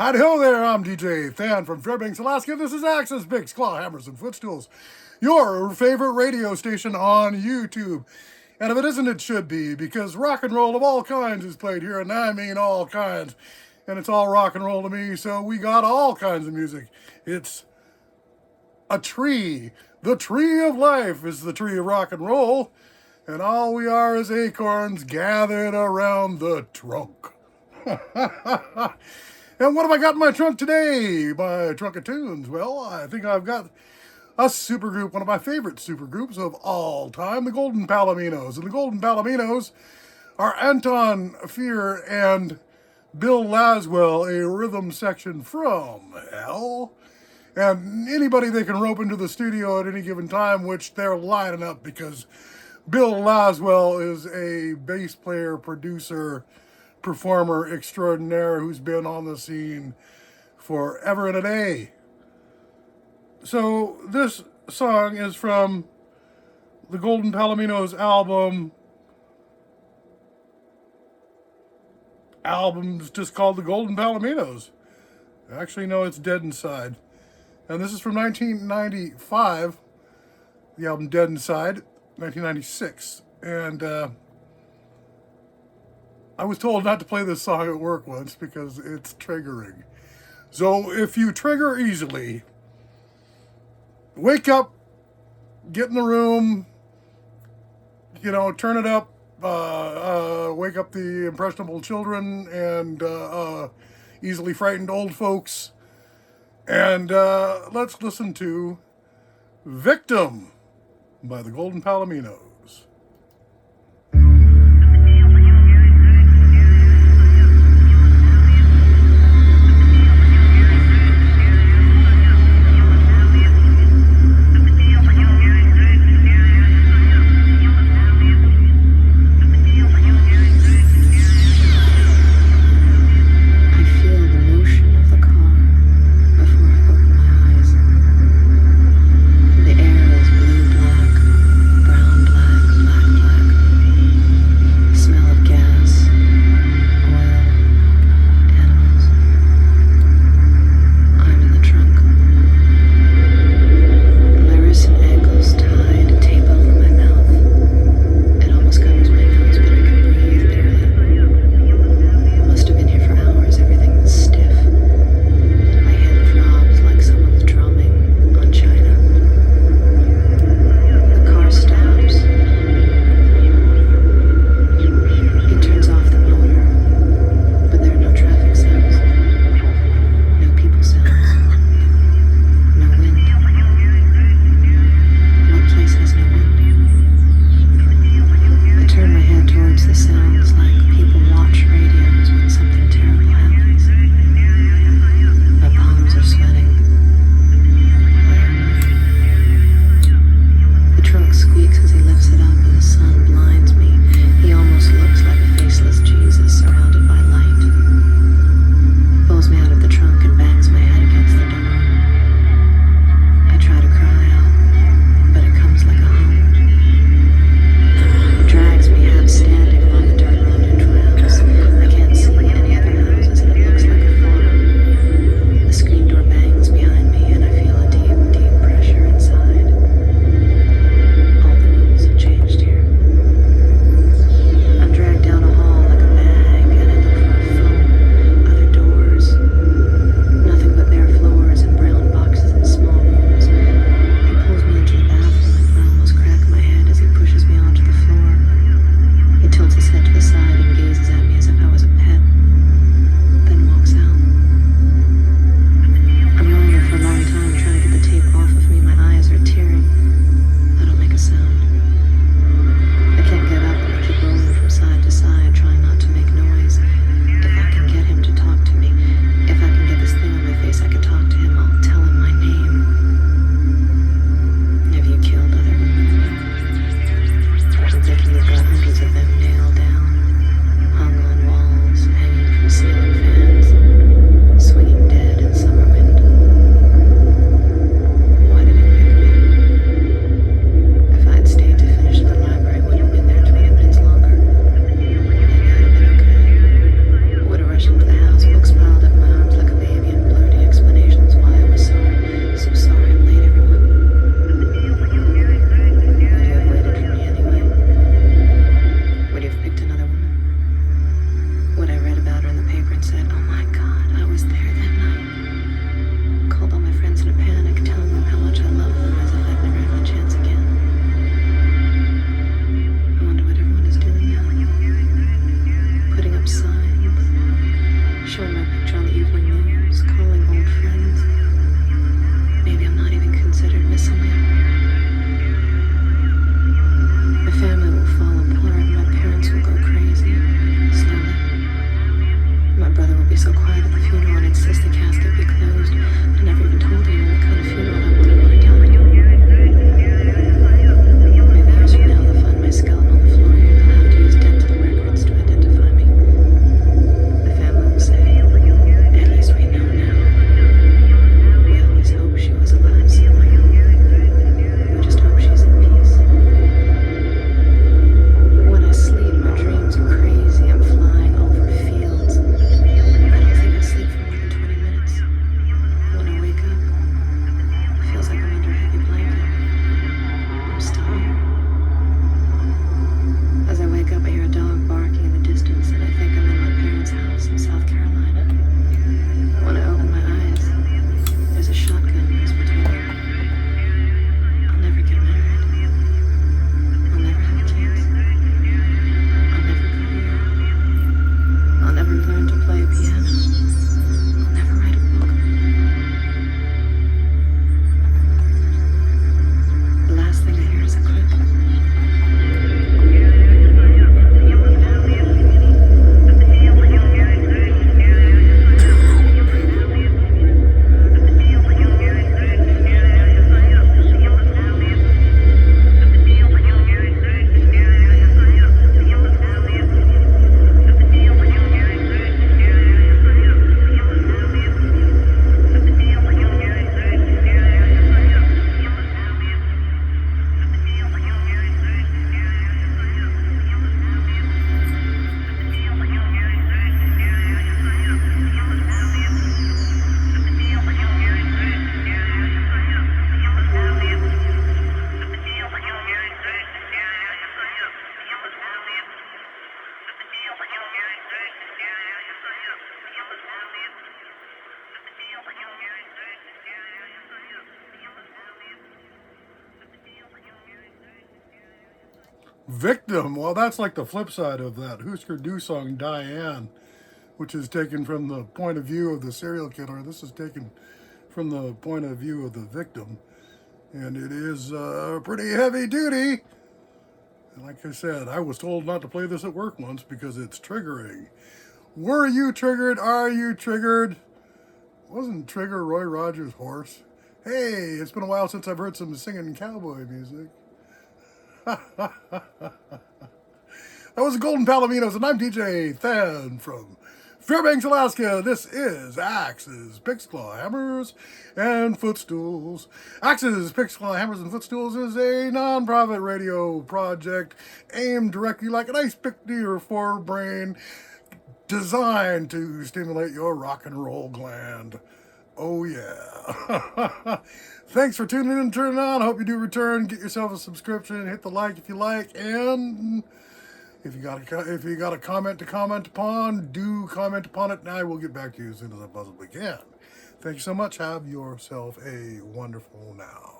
Howdy ho there, I'm DJ Than from Fairbanks, Alaska. This is Axis, Bics, Claw, Hammers, and Footstools, your favorite radio station on YouTube. And if it isn't, it should be, because rock and roll of all kinds is played here, and I mean all kinds. And it's all rock and roll to me, so we got all kinds of music. It's a tree. The tree of life is the tree of rock and roll, and all we are is acorns gathered around the trunk. And what have I got in my trunk today? My trunk of tunes? Well, I think I've got a supergroup, one of my favorite supergroups of all time, the Golden Palominos. And the Golden Palominos are ANTON, FIER, and Bill Laswell, a rhythm section from hell. And anybody they can rope into the studio at any given time, which they're lining up because Bill Laswell is a bass player, producer, performer extraordinaire who's been on the scene forever and a day. So this song is from the Golden Palominos album's just called the Golden Palominos. Actually, no, it's Dead Inside. And this is from 1995, the album Dead Inside, 1996. And I was told not to play this song at work once because it's triggering. So if you trigger easily, wake up, get in the room, turn it up, wake up the impressionable children and easily frightened old folks. And let's listen to Victim by the Golden Palominos. The air is blue-black, brown-black. Victim. Well, that's like the flip side of that Husker Du song, Diane, which is taken from the point of view of the serial killer. This is taken from the point of view of the victim. And it is pretty heavy duty. And like I said, I was told not to play this at work once because it's triggering. Were you triggered? Are you triggered? Wasn't Trigger Roy Rogers' horse? Hey, it's been a while since I've heard some singing cowboy music. That was the Golden Palominos, and I'm DJ Than from Fairbanks, Alaska. This is Axes, Picks, Claw, Hammers, and Footstools. Axes, Picks, Claw, Hammers, and Footstools is a non-profit radio project aimed directly like an ice pick to your forebrain, designed to stimulate your rock and roll gland. Oh yeah. Thanks for tuning in and turning on. I hope you do return. Get yourself a subscription. Hit the like if you like. And if you got a comment to comment upon, do comment upon it, and I will get back to you as soon as I possibly can. Thank you so much. Have yourself a wonderful now.